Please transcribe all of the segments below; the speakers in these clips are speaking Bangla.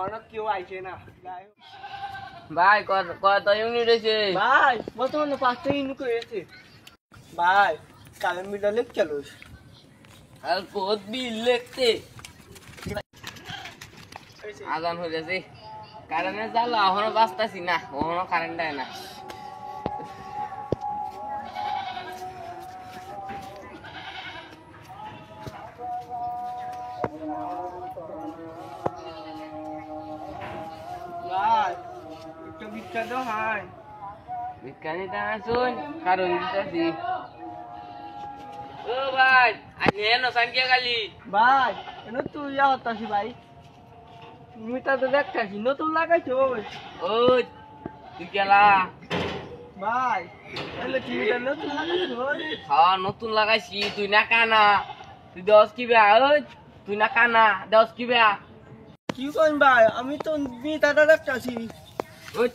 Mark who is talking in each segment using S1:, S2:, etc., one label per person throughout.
S1: অনেক কেউ আইছে না
S2: ভাই কত ইউনিট হয়েছে?
S1: ভাই বর্তমানে 5টা ইউনিট হয়েছে ভাই। কারেন্ট বিলটা লেখ চলো
S2: আর বহুত বিল লিখতে আজান হয়ে গেছে। কারেন্টের জাল এখনো বাঁচতেছি না, এখনো কারেন্ট দেয় না।
S1: ভাই একটু বিখ্যাত হয়
S2: বিজ্ঞানীটা আসুন, কারণ দিতেছি। ও ভাই আজ এনো সাংখ্যা খালি
S1: ভাই এনে তুই হতাছি ভাই। মিটার তো দেখতেছি নতুন লাগাইছো
S2: ওই তুই গেলা।
S1: ভাই এলে কি মিটার নতুন লাগাইছো?
S2: হ্যাঁ নতুন লাগাইছি, তুই না কানা, তুই দশ কি বেয়া? ওই তুই না কানা, দশ কি বেয়া?
S1: কি কইন ভাই, আমি তো মিটারটা দেখতেছি।
S2: ওই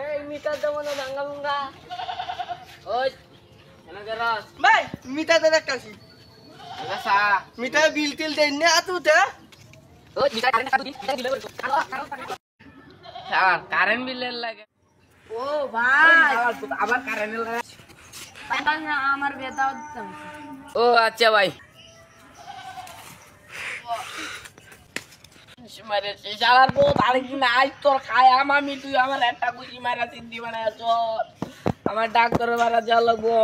S1: এই মিটার দেবো না ভাঙ্গা ভাঙ্গা।
S2: ওই এনে গেলাস
S1: ভাই মিটারটা দেখতেছি।
S2: গাছা
S1: মিটার বিল টিল দেন না আতুতে।
S2: ওই মিটার কারেন্ট কাটু দি, মিটার বিল করো স্যার কারেন্ট বিলের লাগে।
S1: ও ভাই
S2: আবার কারেন্ট লাগে।
S3: আমার বেদাও দিতাম।
S2: ও আচ্ছা ভাই মারে শালার বহুত আরেকদিন আজ তোর খায় আমি তুই আমার একটা গুছি মারা চিন্তি বানায় আমার ডাক্তার মারা যা লাগবো।